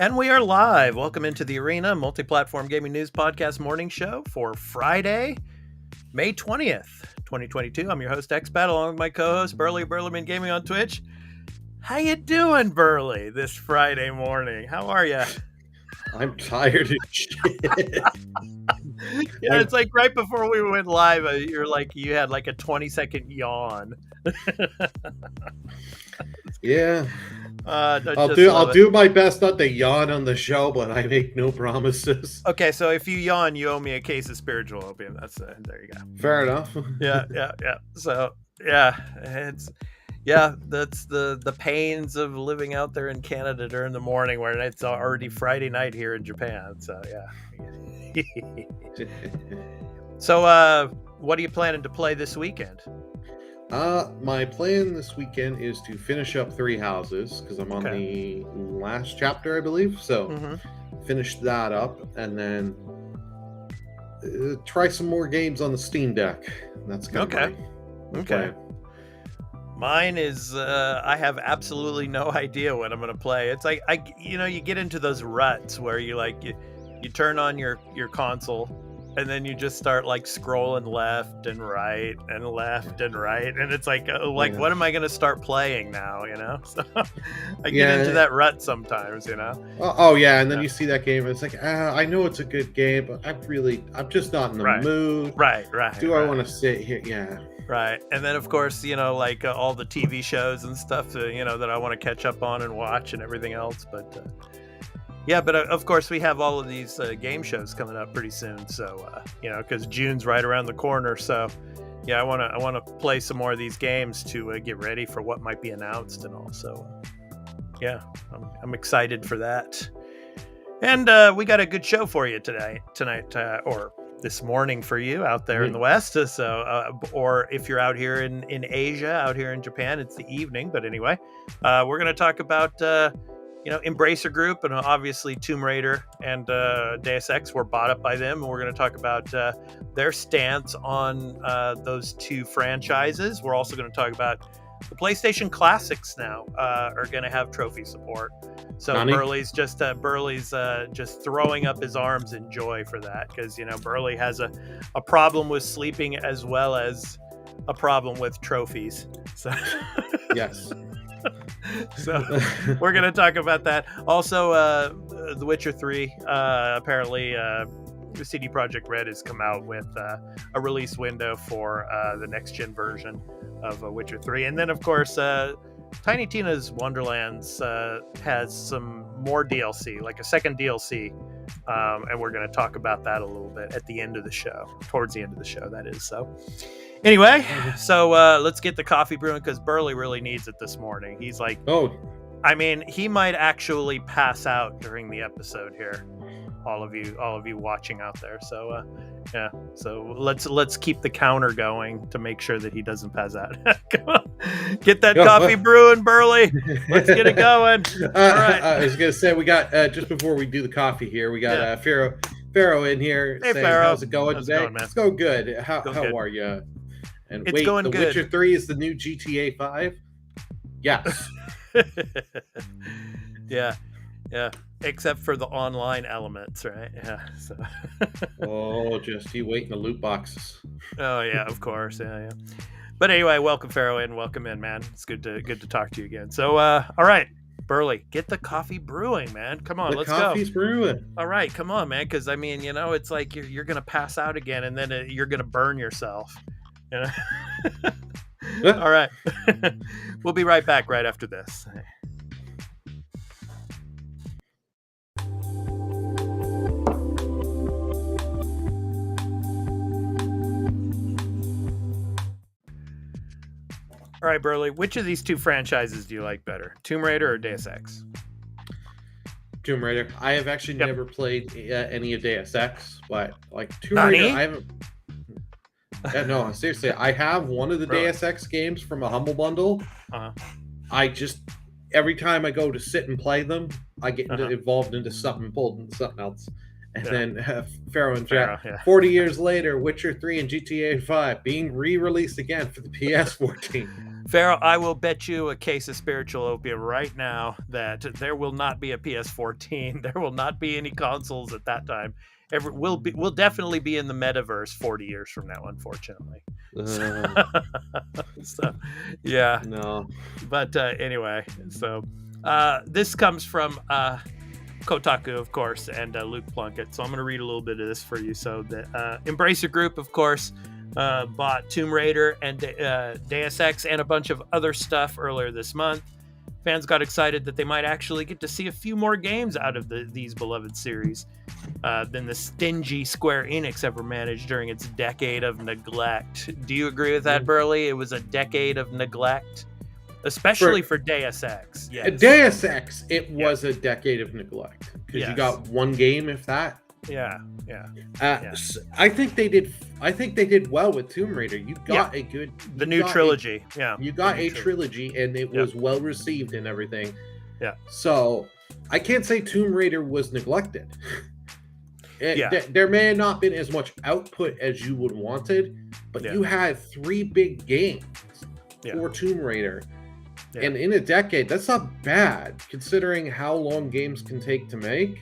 And we are live. Welcome into the Arena Multiplatform Gaming News Podcast Morning Show for Friday, May 20th, 2022. I'm your host, X-Bat, along with my co-host, Burley Burleman Gaming on Twitch. How you doing, Burley, this Friday morning? How are you? I'm tired of shit. Yeah, it's like right before we went live, you had like a 20-second yawn. Yeah. I'll do my best not to yawn on the show, but I make no promises. Okay, so if you yawn, you owe me a case of spiritual opium. That's there you go. Fair enough. Yeah. So that's the pains of living out there in Canada during the morning, where it's already Friday night here in Japan. So yeah. So what are you planning to play this weekend? My plan this weekend is to finish up 3 Houses because I'm on the last chapter, I believe. So finish that up and then try some more games on the Steam Deck. That's kind of my plan. Mine is I have absolutely no idea what I'm gonna play. It's like you get into those ruts where you turn on your console and then you just start like scrolling left and right, and it's like what am I gonna start playing now? So I get into that rut sometimes. And then you see that game and it's like, I know it's a good game, but I'm just not in the mood. Right. Do I want to sit here? Yeah. Right. And then, of course, all the TV shows and stuff, that I want to catch up on and watch and everything else. But, of course, we have all of these game shows coming up pretty soon. So, because June's right around the corner. So, I want to play some more of these games to get ready for what might be announced and all. So, I'm excited for that. And we got a good show for you tonight, or this morning for you out there in the West. So, or if you're out here in Asia, out here in Japan, it's the evening. But anyway, we're going to talk about, Embracer Group and obviously Tomb Raider and Deus Ex were bought up by them. And we're going to talk about their stance on those 2 franchises. We're also going to talk about the PlayStation Classics now are going to have trophy support. So Burley's just throwing up his arms in joy for that because Burley has a problem with sleeping as well as a problem with trophies. So yes. So we're going to talk about that. Also, The Witcher 3 apparently. CD Projekt Red has come out with a release window for the next gen version of Witcher 3. And then, of course, Tiny Tina's Wonderlands has some more DLC, like a second DLC. And we're going to talk about that a little bit at the end of the show, towards the end of the show, that is. So anyway, let's get the coffee brewing because Burley really needs it this morning. He's like, he might actually pass out during the episode here. All of you watching out there. So so let's keep the counter going to make sure that he doesn't pass out. Come on. Get that coffee brewing, Burley. Let's get it going. All right. I was gonna say we got just before we do the coffee here, we got Pharaoh in here. Hey, saying, Pharaoh. How's it going today? It's going good. How are you? And it's going The good. Witcher 3 is the new GTA 5? Yes. Yeah. Except for the online elements, right? Yeah. So. Just you wait in the loot boxes. Oh yeah, of course. Yeah. But anyway, welcome Pharaoh in. Welcome in, man. It's good to talk to you again. So, all right, Burley, get the coffee brewing, man. Come on, let's go. The coffee's brewing. All right, come on, man. Because it's like you're gonna pass out again, and then you're gonna burn yourself. All right, we'll be right back right after this. All right, Burley, which of these 2 franchises do you like better, Tomb Raider or Deus Ex? Tomb Raider. I have actually never played any of Deus Ex, but like Tomb Raider, I haven't. No, seriously, I have one of the Deus Ex games from a Humble Bundle. I just every time I go to sit and play them, I get involved into something, pulled into something else. And then Pharaoh and Jack, 40 years later, Witcher 3 and GTA 5 being re-released again for the PS14. Farrell, I will bet you a case of spiritual opium right now that there will not be a PS14. There will not be any consoles at that time. We'll definitely be in the metaverse 40 years from now, unfortunately. So, yeah. No. But anyway, so this comes from Kotaku, of course, and Luke Plunkett. So I'm going to read a little bit of this for you. So the Embracer Group, of course, bought Tomb Raider and Deus Ex and a bunch of other stuff earlier this month. Fans got excited that they might actually get to see a few more games out of these beloved series than the stingy Square Enix ever managed during its decade of neglect. Do you agree with that, Burley? It was a decade of neglect, especially for Deus Ex. Yes. Deus Ex, it was a decade of neglect because Yes. you got one game, if that. Yeah. I think they did well with Tomb Raider. You got a good new trilogy. You got a trilogy, and it was well received and everything. Yeah. So I can't say Tomb Raider was neglected. There may have not been as much output as you would wanted, but you had 3 big games for Tomb Raider. Yeah. And in a decade, that's not bad considering how long games can take to make.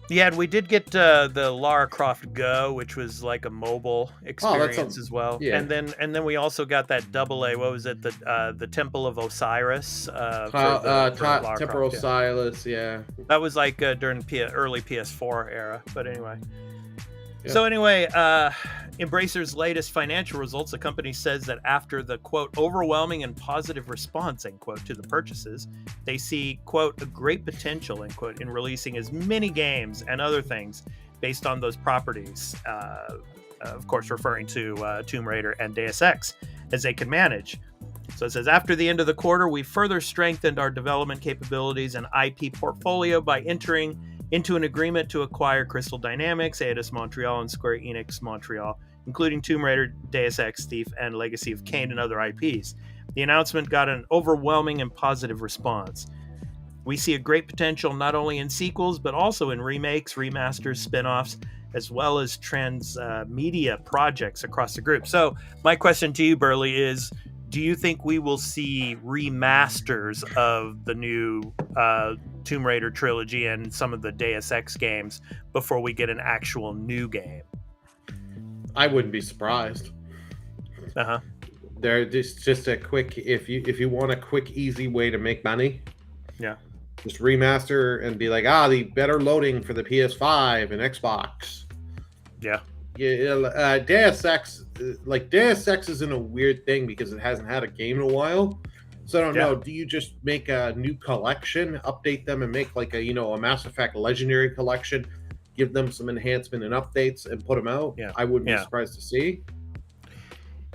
Yeah, and we did get the Lara Croft Go, which was like a mobile experience as well. Yeah. And then we also got that AA. What was it? The Temple of Osiris. Temple Osiris. Yeah. That was like during early PS4 era. But anyway. Yeah. So anyway, Embracer's latest financial results, the company says that after the, quote, overwhelming and positive response, end quote, to the purchases, they see, quote, a great potential, end quote, in releasing as many games and other things based on those properties, of course, referring to Tomb Raider and Deus Ex, as they can manage. So it says, after the end of the quarter, we further strengthened our development capabilities and IP portfolio by entering into an agreement to acquire Crystal Dynamics, Eidos Montreal, and Square Enix Montreal, including Tomb Raider, Deus Ex, Thief, and Legacy of Kain and other IPs. The announcement got an overwhelming and positive response. We see a great potential not only in sequels, but also in remakes, remasters, spin-offs, as well as transmedia projects across the group. So my question to you, Burley, is do you think we will see remasters of the new Tomb Raider trilogy and some of the Deus Ex games before we get an actual new game? I wouldn't be surprised. They're just a quick, if you want a quick, easy way to make money, just remaster and be like, the better loading for the PS5 and Xbox. Deus Ex, Deus Ex is in a weird thing because it hasn't had a game in a while. So I don't know. Do you just make a new collection, update them, and make like a Mass Effect Legendary collection, give them some enhancement and updates, and put them out? I wouldn't be surprised to see.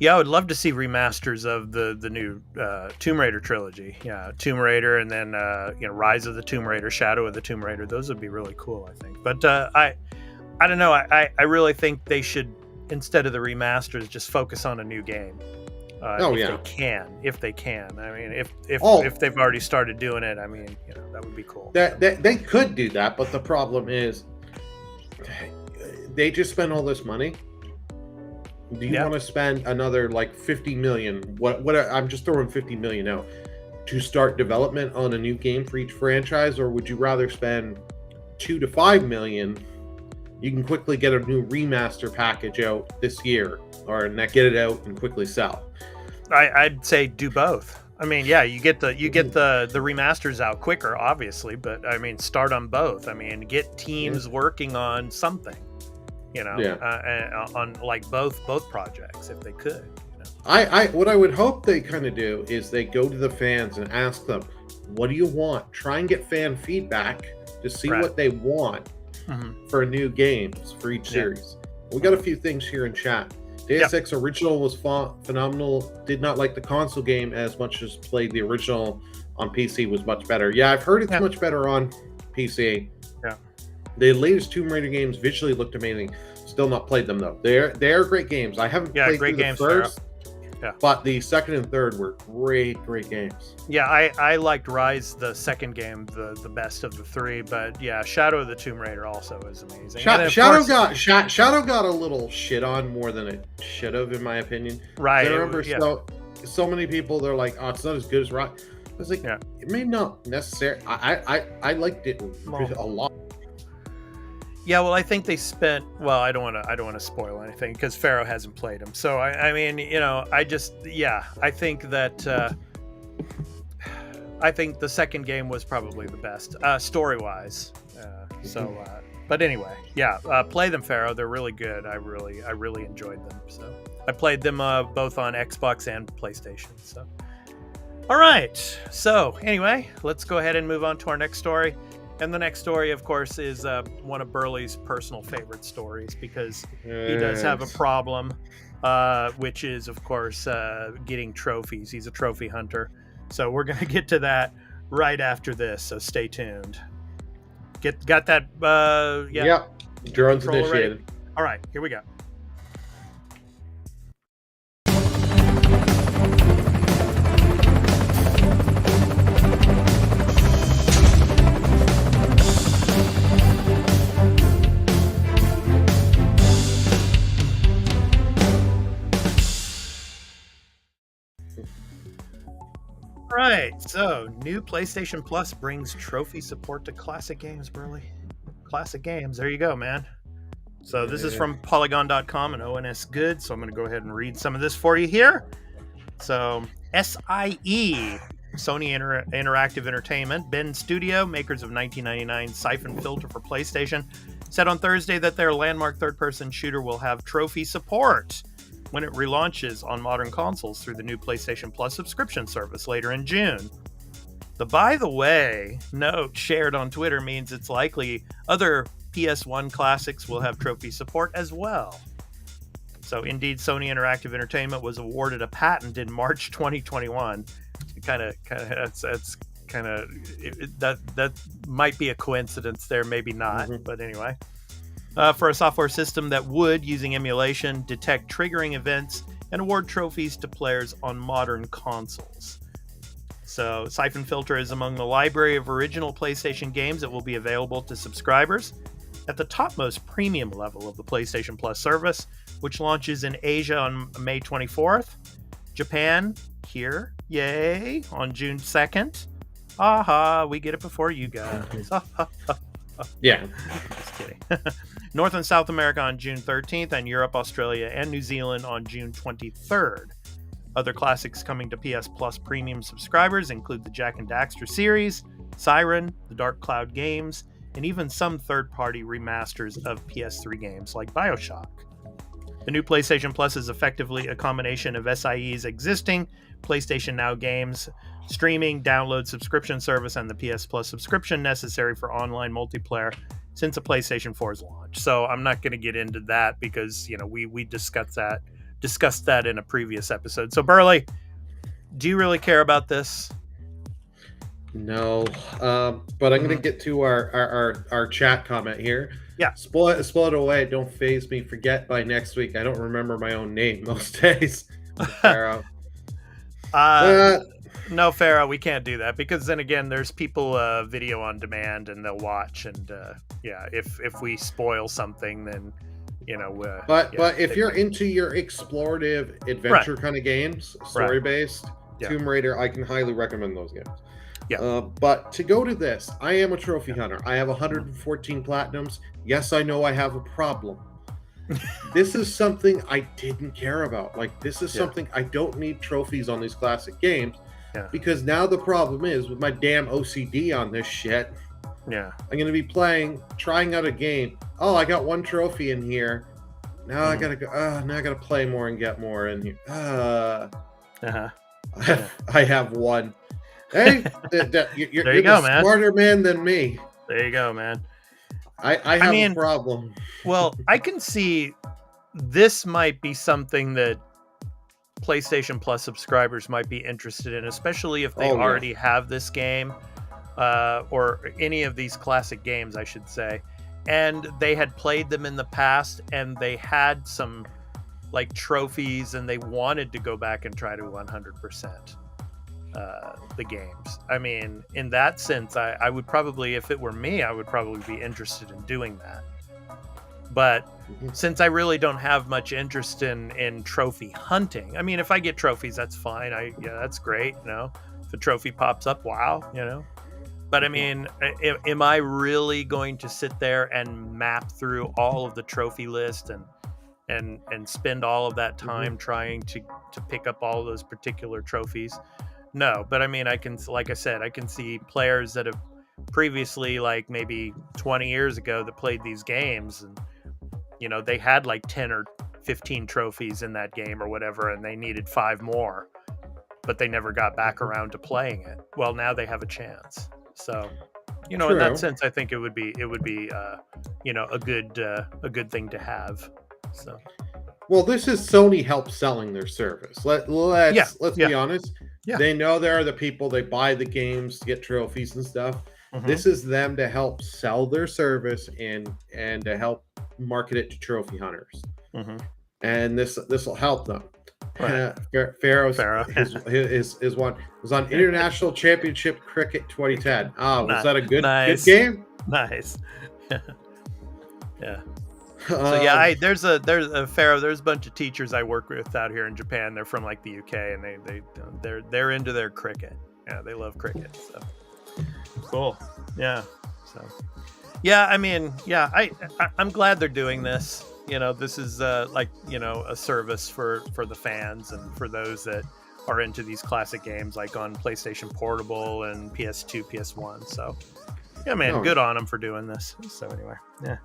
Yeah, I would love to see remasters of the new Tomb Raider trilogy. Tomb Raider, and then Rise of the Tomb Raider, Shadow of the Tomb Raider. Those would be really cool, I think. But I don't know. I really think they should, instead of the remasters, just focus on a new game. If they can. I mean, if they've already started doing it, I mean, that would be cool. They could do that, but the problem is they just spend all this money. Do you want to spend another like $50 million? What I'm just throwing $50 million out to start development on a new game for each franchise, or would you rather spend $2 to $5 million? You can quickly get a new remaster package out this year, or get it out and quickly sell. I'd say do both. I mean, you get the remasters out quicker, obviously, but I mean, start on both. I mean, get teams working on something, on like both projects if they could. What I would hope they kind of do is they go to the fans and ask them, what do you want? Try and get fan feedback to see what they want for new games for each series. We got a few things here in chat. Deus Ex Original was phenomenal. Did not like the console game as much as played the original on PC was much better. Yeah, I've heard it's much better on PC. Yeah. The latest Tomb Raider games visually looked amazing. Still not played them though. They're great games. I haven't played great through games, the first. But the second and third were great games. Yeah, I liked Rise, the second game, the best of the three. But Shadow of the Tomb Raider also is amazing. Shadow got a little shit on more than it should have, in my opinion. Right. I remember so many people, they're like, oh, it's not as good as Rock. I was like, it may not necessarily. I liked it a lot. Yeah, well, I think they spent. Well, I don't want to spoil anything because Pharaoh hasn't played them. So I mean, I think that I think the second game was probably the best story wise. But anyway, play them, Pharaoh. They're really good. I really enjoyed them. So I played them both on Xbox and PlayStation. So all right. So anyway, let's go ahead and move on to our next story. And the next story, of course, is one of Burley's personal favorite stories because he does have a problem, which is, of course, getting trophies. He's a trophy hunter. So we're going to get to that right after this. So stay tuned. Got that? Yep. Drone's initiated. Ready? All right, here we go. Right, so new PlayStation Plus brings trophy support to classic games, Burley. Classic games, there you go, man. So this is from Polygon.com and ONS Good, so I'm going to go ahead and read some of this for you here. So SIE, Sony Interactive Entertainment, Bend Studio, makers of 1999 Siphon Filter for PlayStation, said on Thursday that their landmark third-person shooter will have trophy support when it relaunches on modern consoles through the new PlayStation Plus subscription service later in June. The by the way note shared on Twitter means it's likely other PS1 classics will have trophy support as well. So indeed, Sony Interactive Entertainment was awarded a patent in March 2021. That might be a coincidence there, maybe not, but anyway. For a software system that would, using emulation, detect triggering events and award trophies to players on modern consoles. So, Siphon Filter is among the library of original PlayStation games that will be available to subscribers at the topmost premium level of the PlayStation Plus service, which launches in Asia on May 24th, Japan, here, yay, on June 2nd. Aha, we get it before you guys. Yeah. Just kidding. North and South America on June 13th, and Europe, Australia, and New Zealand on June 23rd. Other classics coming to PS Plus premium subscribers include the Jak and Daxter series, Siren, the Dark Cloud games, and even some third-party remasters of PS3 games like BioShock. The new PlayStation Plus is effectively a combination of SIE's existing PlayStation Now games, streaming, download subscription service, and the PS Plus subscription necessary for online multiplayer since the PlayStation 4's launch. So I'm not going to get into that because, we discussed that in a previous episode. So Burley, do you really care about this? No, but I'm going to get to our chat comment here. Yeah. Spoil it away. Don't phase me. Forget by next week. I don't remember my own name most days. Pharaoh. No, Pharaoh, we can't do that because then again, there's people video on demand and they'll watch. And if we spoil something, then But if you're into your explorative adventure kind of games, story based, Tomb Raider, I can highly recommend those games. Yeah. But to go to this, I am a trophy hunter. I have 114 platinums. Yes, I know I have a problem. This is something I didn't care about. Like, this is something I don't need trophies on these classic games. Yeah. Because now the problem is with my damn OCD on this shit. Yeah. I'm going to be trying out a game. Oh, I got one trophy in here. Now I got to go. Now I got to play more and get more in here. I have one. Hey, you're a smarter man than me. There you go, man. I have a problem. Well, I can see this might be something that PlayStation Plus subscribers might be interested in, especially if they already have this game or any of these classic games, I should say. And they had played them in the past and they had some like trophies and they wanted to go back and try to 100% the games. I mean, in that sense, I would probably, if it were me, I would probably be interested in doing that. But since I really don't have much interest in trophy hunting, I mean, if I get trophies, that's fine. That's great. If a trophy pops up, wow. But I mean, am I really going to sit there and map through all of the trophy list and spend all of that time trying to pick up all those particular trophies? No, but I mean, like I said, I can see players that have previously, like maybe 20 years ago, that played these games, and they had like 10 or 15 trophies in that game or whatever, and they needed 5 more, but they never got back around to playing it. Well, now they have a chance. So, in that sense, I think it would be a good thing to have. So, well, this is Sony help selling their service. Let's be honest. Yeah. They know there are the people, they buy the games to get trophies and stuff. This is them to help sell their service and to help market it to trophy hunters. And this will help them. Right. Pharaoh is one. Was on International Championship Cricket 2010. Was that a good game? Nice. Yeah. So yeah, there's a Pharaoh. There's a bunch of teachers I work with out here in Japan. They're from like the UK, and they're into their cricket. Yeah, they love cricket. So cool. Yeah. So yeah, I mean, yeah, I'm glad they're doing this. This is a service for the fans and for those that are into these classic games, like on PlayStation Portable and PS2, PS1. So yeah, man, good on them for doing this. So anyway, yeah.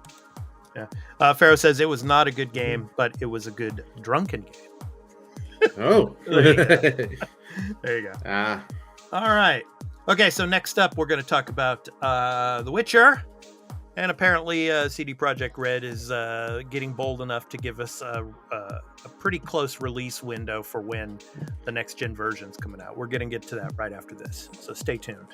Pharaoh says it was not a good game, but it was a good drunken game. There you go. All right. Okay, so next up, we're going to talk about The Witcher. And apparently, CD Projekt Red is getting bold enough to give us a pretty close release window for when the next-gen version's coming out. We're going to get to that right after this, so stay tuned.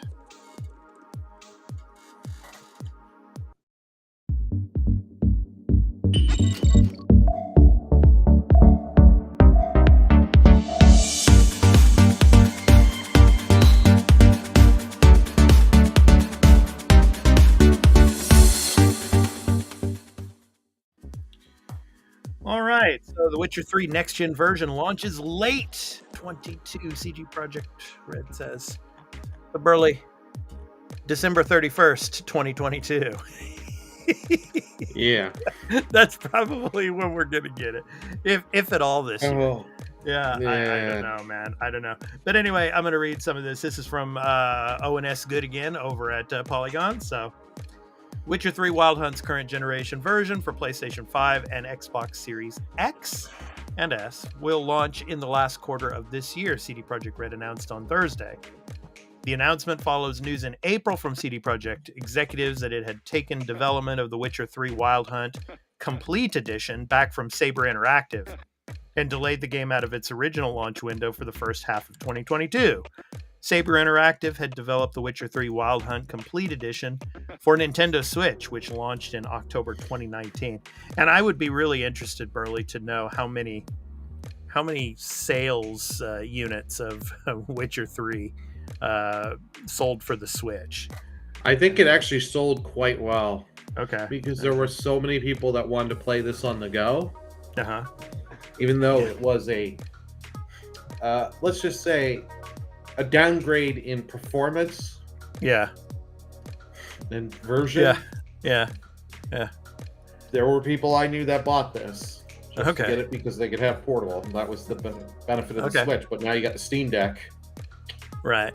All right, so The Witcher 3 next-gen version launches late 22, CD Projekt Red says. But Burley, December 31st, 2022. Yeah. That's probably when we're going to get it, if at all this year. Yeah. I don't know, man. I don't know. But anyway, I'm going to read some of this. This is from ONS Good again over at Polygon. So, Witcher 3 Wild Hunt's current generation version for PlayStation 5 and Xbox Series X and S will launch in the last quarter of this year, CD Projekt Red announced on Thursday. The announcement follows news in April from CD Projekt executives that it had taken development of The Witcher 3 Wild Hunt Complete Edition back from Saber Interactive and delayed the game out of its original launch window for the first half of 2022. Saber Interactive had developed The Witcher 3 Wild Hunt Complete Edition for Nintendo Switch, which launched in October 2019. And I would be really interested, Burley, to know how many sales units of Witcher 3 sold for the Switch. I think it actually sold quite well. Okay. Because there were so many people that wanted to play this on the go. Uh-huh. Even though it was let's just say, a downgrade in performance. Yeah. And version. Yeah. There were people I knew that bought this. Just to get it because they could have portable. And that was the benefit of the Switch. But now you got the Steam Deck. Right.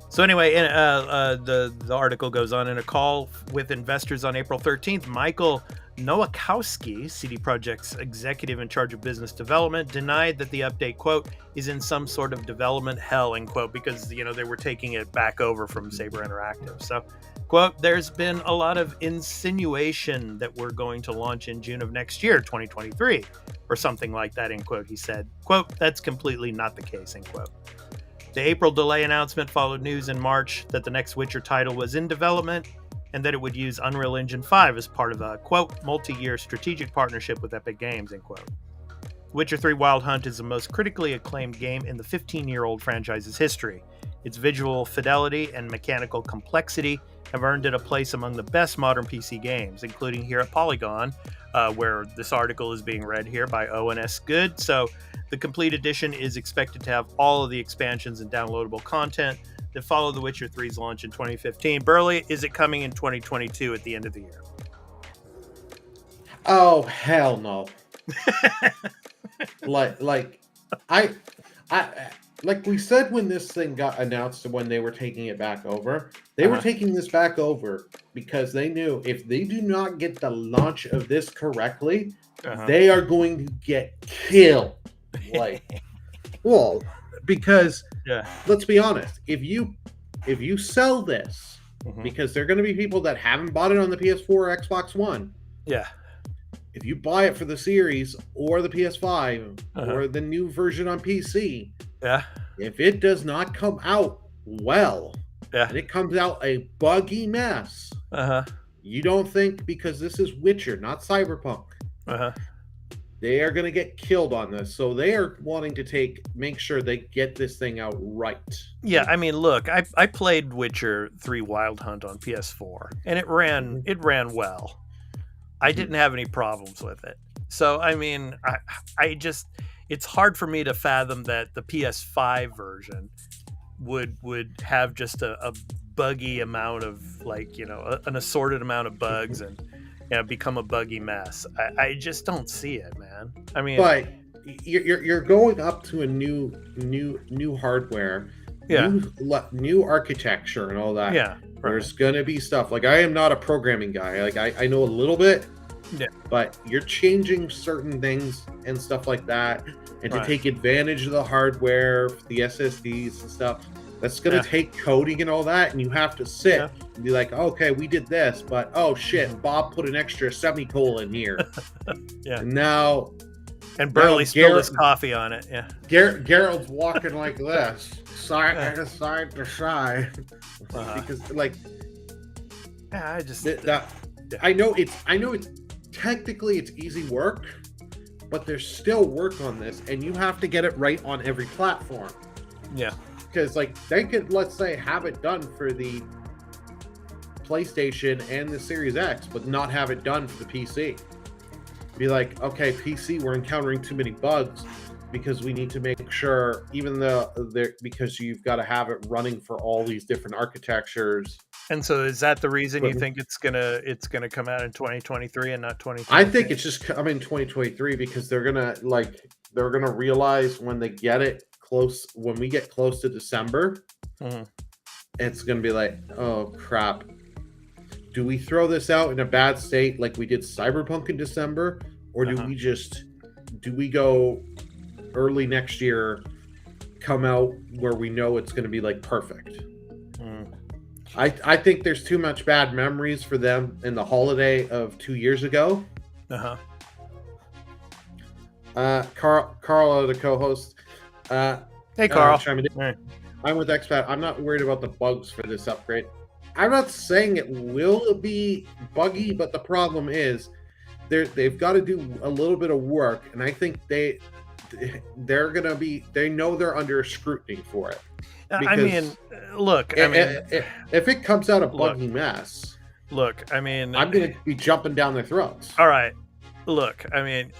So anyway, the article goes on. In a call with investors on April 13th, Michael Nowakowski, CD Projekt's executive in charge of business development, denied that the update, quote, is in some sort of development hell, end quote, because, they were taking it back over from Saber Interactive. So, quote, there's been a lot of insinuation that we're going to launch in June of next year, 2023, or something like that, end quote, he said. Quote, that's completely not the case, end quote. The April delay announcement followed news in March that the next Witcher title was in development and that it would use Unreal Engine 5 as part of a, quote, multi-year strategic partnership with Epic Games, end quote. Witcher 3 Wild Hunt is the most critically acclaimed game in the 15-year-old franchise's history. Its visual fidelity and mechanical complexity have earned it a place among the best modern PC games, including here at Polygon, where this article is being read here by ONS Good. So the complete edition is expected to have all of the expansions and downloadable content that follow The Witcher 3's launch in 2015. Burley, is it coming in 2022 at the end of the year? Oh, hell no. I like we said when this thing got announced, when they were taking it back over, they were taking this back over because they knew if they do not get the launch of this correctly, they are going to get killed. Well, because let's be honest, if you sell this, because there are going to be people that haven't bought it on the PS4 or Xbox One. Yeah. If you buy it for the series or the PS5 or the new version on PC, if it does not come out well, and it comes out a buggy mess, you don't think, because this is Witcher, not Cyberpunk, they are going to get killed on this. So they are wanting to make sure they get this thing out right. Yeah, I mean, look, I played Witcher 3 Wild Hunt on PS4, and it ran well. I didn't have any problems with it. So, I mean, I just, it's hard for me to fathom that the PS5 version would have just a buggy amount of, like, you know, an assorted amount of bugs and, you know, become a buggy mess. I just don't see it, man. I mean, but you're going up to a new hardware, new architecture and all that. Yeah. Right. There's gonna be stuff, like, I am not a programming guy. Like, I know a little bit, but you're changing certain things and stuff like that, and to take advantage of the hardware, the SSDs and stuff, that's gonna take coding and all that, and you have to sit and be like, okay, we did this, but oh shit, Bob put an extra semicolon here. And now, and Burley spilled his coffee on it. Yeah, Gerald's walking like this, side to side, because, like, I just I know it's technically it's easy work, but there's still work on this, and you have to get it right on every platform. Yeah, because, like, they could, let's say, have it done for the PlayStation and the Series X, but not have it done for the PC. Be like, okay, PC, we're encountering too many bugs because we need to make sure, even though because you've got to have it running for all these different architectures. And so, is that the reason you think it's gonna come out in 2023 and not 2022? I think it's just coming in 2023 because they're gonna realize when they get it close, when we get close to December, it's gonna be like, oh crap. Do we throw this out in a bad state like we did Cyberpunk in December, or do we go early next year, come out where we know it's going to be like perfect? I think there's too much bad memories for them in the holiday of 2 years ago. Carl, the co-host. Hey, Carl. I'm with Expat. I'm not worried about the bugs for this upgrade. I'm not saying it will be buggy, but the problem is they've got to do a little bit of work, and I think they know they're under scrutiny for it. I mean, look, if it comes out a buggy mess, I mean, I'm going to be jumping down their throats. All right, look, I mean,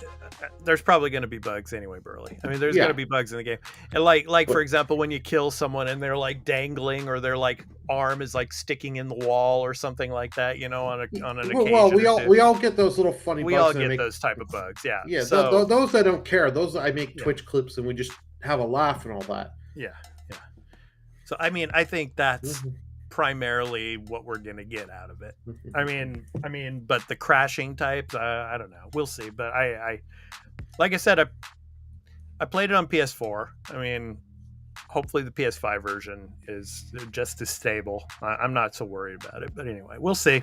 there's probably going to be bugs anyway, Burley. I mean, there's going to be bugs in the game, and like for example, when you kill someone and they're like dangling, or their like arm is like sticking in the wall or something like that, you know, on an occasion. Well, we all get those little funny. We bugs all get those type of bugs, yeah. Yeah, so, those I don't care. Those I make Twitch clips and we just have a laugh and all that. Yeah. So I mean, I think that's primarily what we're gonna get out of it. I mean, but the crashing types, I don't know. We'll see. But I like I said, I played it on PS4. I mean, hopefully the PS5 version is just as stable. I'm not so worried about it. But anyway, we'll see.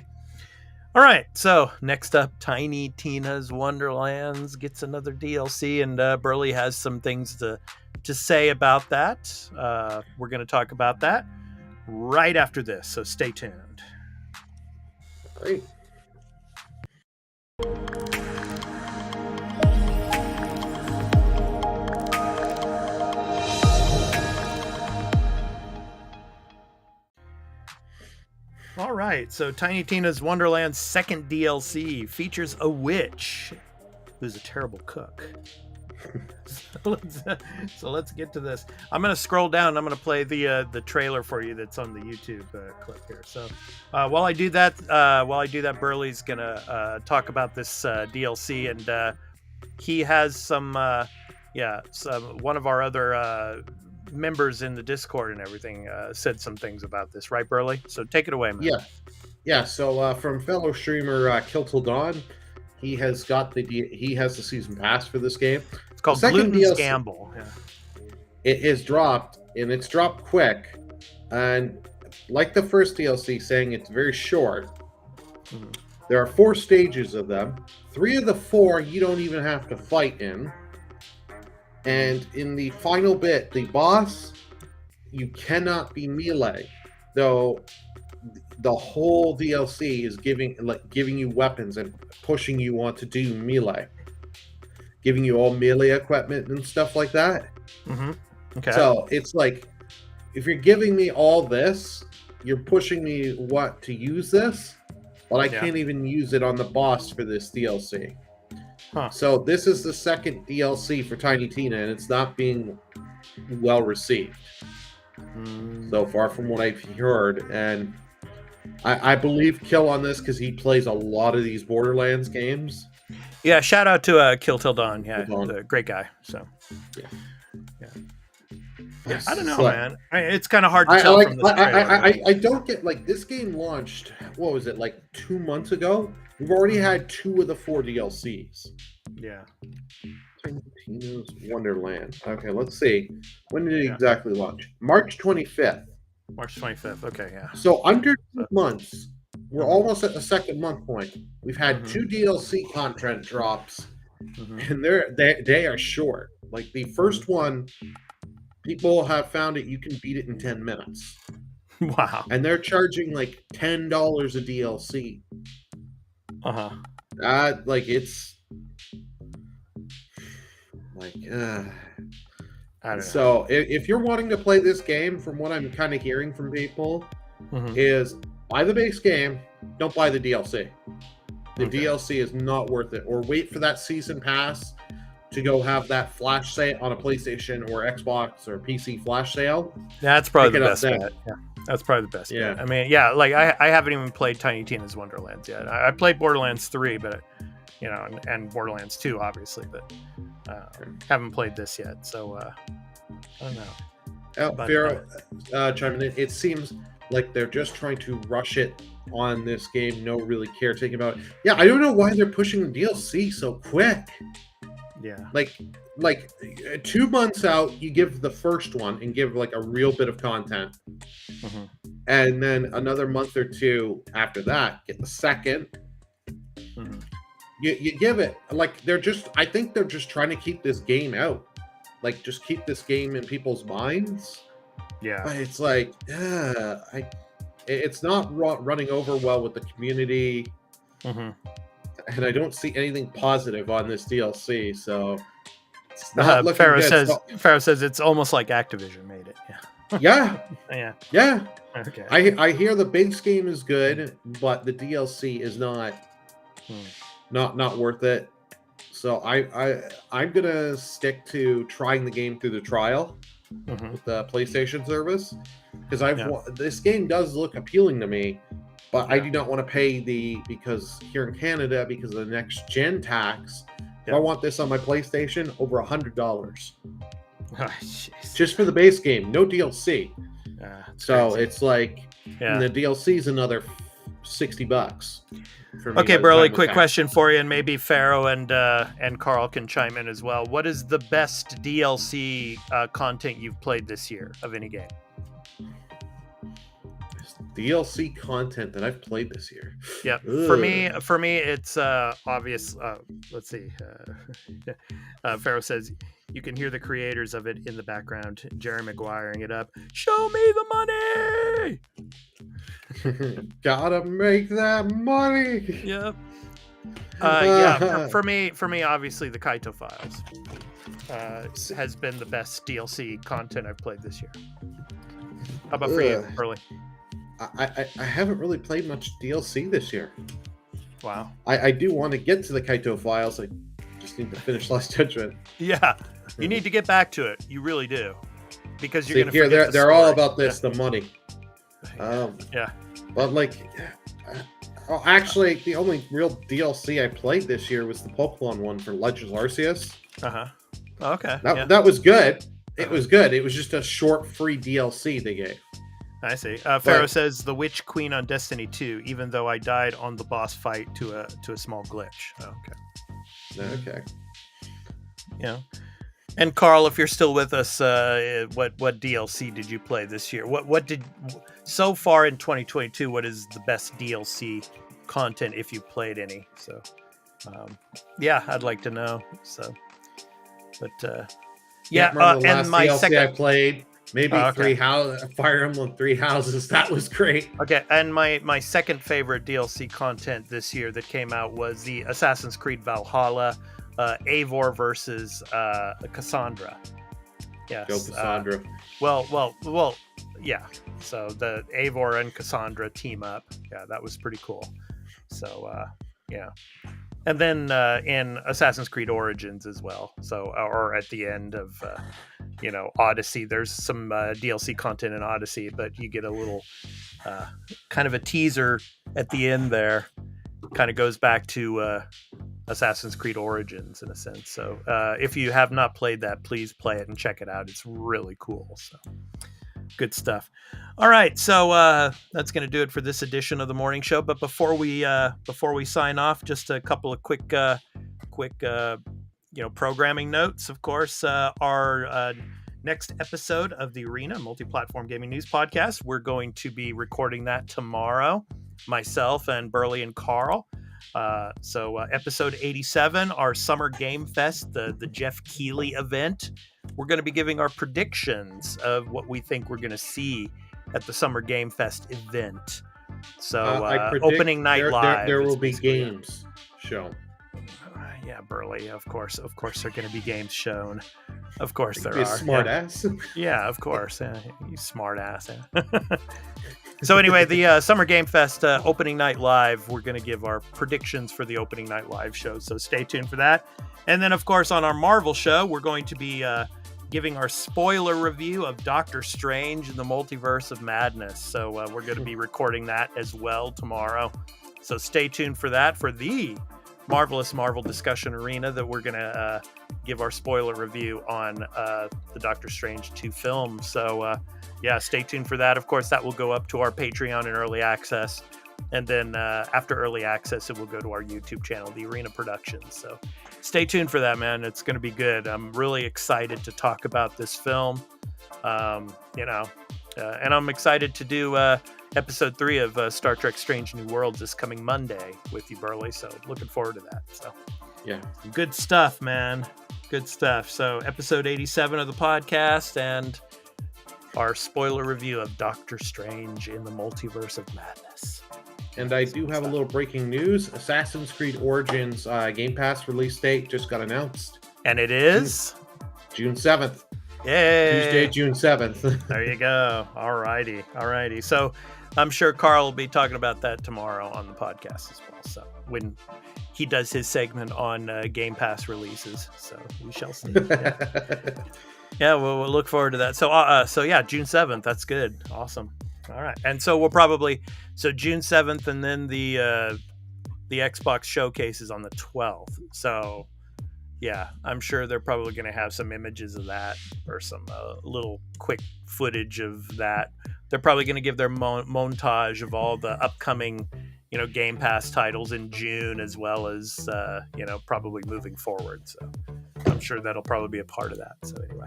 All right. So next up, Tiny Tina's Wonderlands gets another DLC, and Burley has some things to say about that. We're going to talk about that right after this, so stay tuned. Great. All right, so Tiny Tina's Wonderland's second DLC features a witch who's a terrible cook. So let's get to this. I'm gonna scroll down. I'm gonna play the trailer for you that's on the YouTube clip here. So while I do that, Burley's gonna talk about this DLC, and he has some one of our other members in the Discord and everything said some things about this, right, Burley? So take it away, man. Yeah. So from fellow streamer Kill Till Dawn, he has the season pass for this game. It's called Gluten's Gamble. Yeah. It is dropped, and it's dropped quick, and like the first DLC, saying it's very short. Mm-hmm. There are 4 stages of them. 3 of the 4 you don't even have to fight in. And in the final bit, the boss, you cannot be melee. Though the whole DLC is giving you weapons and pushing you on to do melee. Giving you all melee equipment and stuff like that. Mm-hmm. Okay. So it's like, if you're giving me all this, you're pushing me to use this, but I can't even use it on the boss for this DLC. Huh. So this is the second DLC for Tiny Tina, and it's not being well received so far from what I've heard. And I believe Kill on this because he plays a lot of these Borderlands games. Yeah, shout out to Kill Till Dawn. Yeah, the great guy. So yeah. I don't know, man. It's kind of hard to tell from this trailer. I don't get, like, this game launched, what was it, like 2 months ago? We've already had 2 of the 4 DLCs. Yeah. Tina's Wonderland. Okay, let's see. When did it exactly launch? March 25th. March 25th. Okay, yeah. So under 2 months, we're almost at the second month point. We've had 2 DLC content drops, and they are short. Like the first one, people have found it, you can beat it in 10 minutes. Wow. And they're charging like $10 a DLC. Like it's like I don't know. So if you're wanting to play this game, from what I'm kind of hearing from people, is buy the base game, don't buy the DLC. The DLC is not worth it. Or wait for that season pass to go have that flash sale on a PlayStation or Xbox or PC flash sale. That's probably the best bet. Yeah. That's probably the best bet. I mean, like I haven't even played Tiny Tina's Wonderlands yet. I played Borderlands 3, but and Borderlands 2 obviously, but haven't played this yet. So I don't know. Pharaoh chiming in. It seems like they're just trying to rush it on this game. No really caretaking about it. Yeah, I don't know why they're pushing the DLC so quick. Yeah. Like 2 months out, you give the first one and give like a real bit of content. And then another month or 2 after that, get the second. You give it, like, I think they're just trying to keep this game out. Like, just keep this game in people's minds. Yeah. But it's like, it's not running over well with the community. And I don't see anything positive on this DLC, so it's not looking good. Pharaoh says it's almost like Activision made it. Yeah. Yeah. Okay. I hear the base game is good, but the DLC is not worth it. So I'm gonna stick to trying the game through the trial with the PlayStation service, because this game does look appealing to me. But I do not want to pay because here in Canada, because of the next gen tax, if I want this on my PlayStation, over $100. Just for the base game, no DLC. So crazy. It's like, the DLC is another $60 for me. Okay, Burley, quick question for you, and maybe Pharaoh and Carl can chime in as well. What is the best DLC content you've played this year of any game? DLC content that I've played this year. Yeah, for me, it's obvious. Let's see. Pharaoh says you can hear the creators of it in the background. Jerry Maguiring it up. Show me the money. Gotta make that money. Yep. For me, obviously, the Kaito Files has been the best DLC content I've played this year. How about for you, Burley? I haven't really played much DLC this year. Wow. I do want to get to the Kaito files. I just need to finish Last Judgment. Yeah, you need to get back to it. You really do, because you're See, going to here forget they're all about this, the money. Yeah. But like, actually, the only real DLC I played this year was the Pokemon one for Legends Arceus. Okay. That was good. It was good. It was just a short free DLC they gave. I see. Pharaoh says the Witch Queen on Destiny 2, even though I died on the boss fight to a small glitch. Okay. Yeah. And Carl, if you're still with us, what DLC did you play this year? What did so far in 2022? What is the best DLC content if you played any? So, yeah, I'd like to know. So, but and my DLC second I played. Maybe Fire Emblem 3 Houses. That was great. Okay, and my second favorite DLC content this year that came out was the Assassin's Creed Valhalla, Eivor versus Cassandra. Yes. Go Cassandra. Well, yeah. So the Eivor and Cassandra team up. Yeah, that was pretty cool. So, yeah. And then in Assassin's Creed Origins as well. So, or at the end of, Odyssey, there's some DLC content in Odyssey, but you get a little kind of a teaser at the end there. Kind of goes back to Assassin's Creed Origins in a sense. So if you have not played that, please play it and check it out. It's really cool. So good stuff. All right, so that's going to do it for this edition of the morning show. But before we sign off, just a couple of quick programming notes. Of course, our next episode of the Arena Multiplatform Gaming News Podcast, we're going to be recording that tomorrow. Myself and Burley and Carl. So episode 87, our Summer Game Fest, the Jeff Keighley event. We're going to be giving our predictions of what we think we're going to see at the Summer Game Fest event. So opening night live. There will be games shown. Yeah, Burley. Of course, there are going to be games shown. Of course, there are. Smart ass. Yeah, of course. You smart ass. So anyway, the Summer Game Fest opening night live, we're going to give our predictions for the opening night live show. So stay tuned for that. And then, of course, on our Marvel show, we're going to be giving our spoiler review of Doctor Strange and the Multiverse of Madness. So we're going to be recording that as well tomorrow. So stay tuned for that, for the Marvelous Marvel Discussion Arena, that we're going to give our spoiler review on the Doctor Strange 2 film. So, yeah, stay tuned for that. Of course, that will go up to our Patreon in early access. And then after early access, it will go to our YouTube channel, The Arena Productions. So stay tuned for that, man. It's going to be good. I'm really excited to talk about this film, and I'm excited to do episode 3 of Star Trek Strange New Worlds this coming Monday with you, Burley. So looking forward to that. So yeah, good stuff, man. Good stuff. So episode 87 of the podcast and our spoiler review of Doctor Strange in the Multiverse of Madness. And I do have a little breaking news. Assassin's Creed Origins Game Pass release date just got announced. And it is? June 7th. Yay! Tuesday, June 7th. There you go. Alrighty. So I'm sure Carl will be talking about that tomorrow on the podcast as well. So when he does his segment on Game Pass releases. So we shall see. Yeah, we'll look forward to that. So yeah, June 7th. That's good. Awesome. All right. And so we'll probably, June 7th, and then the Xbox showcase is on the 12th. So yeah, I'm sure they're probably going to have some images of that or some little quick footage of that. They're probably going to give their montage of all the upcoming, Game Pass titles in June, as well as, probably moving forward. So I'm sure that'll probably be a part of that. So anyway.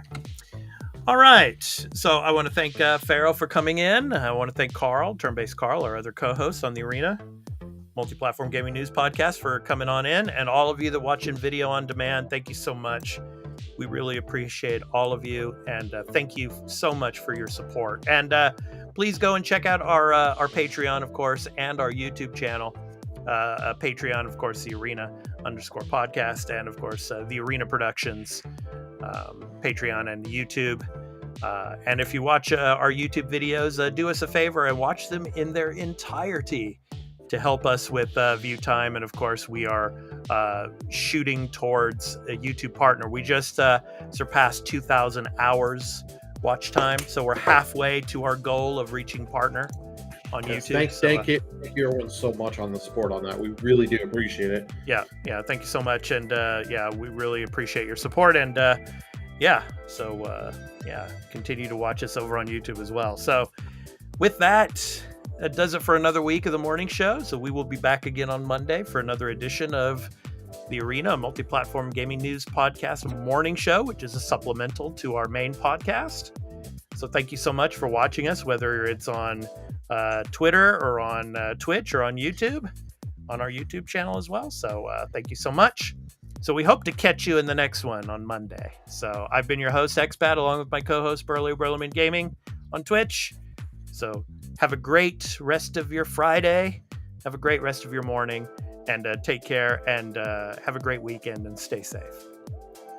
All right. So I want to thank Pharaoh for coming in. I want to thank Carl, Turn-Based Carl, our other co-hosts on the Arena Multiplatform Gaming News Podcast, for coming on in. And all of you that watch in video on demand, thank you so much. We really appreciate all of you. And thank you so much for your support. And please go and check out our Patreon, of course, and our YouTube channel. Patreon, of course, the Arena _podcast, and of course, the Arena Productions Patreon and YouTube. And if you watch our YouTube videos, do us a favor and watch them in their entirety to help us with view time. And of course, we are shooting towards a YouTube partner. We just surpassed 2,000 hours watch time, so we're halfway to our goal of reaching partner on YouTube. Thank you everyone so much on the support on that. We really do appreciate it. Yeah, thank you so much. And we really appreciate your support. And continue to watch us over on YouTube as well. So with that, that does it for another week of the morning show. So we will be back again on Monday for another edition of The Arena, a multi-platform gaming news podcast morning show, which is a supplemental to our main podcast. So thank you so much for watching us, whether it's on Twitter or on Twitch or on YouTube, on our YouTube channel as well. So thank you so much. So we hope to catch you in the next one on Monday. So I've been your host, Expat, along with my co-host, Burlerman Gaming on Twitch. So have a great rest of your Friday. Have a great rest of your morning. And take care. And have a great weekend and stay safe.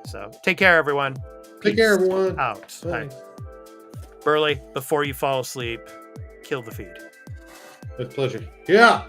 So take care, everyone. Take care, everyone. Out. Bye. Burley, before you fall asleep, kill the feed. With pleasure. Yeah.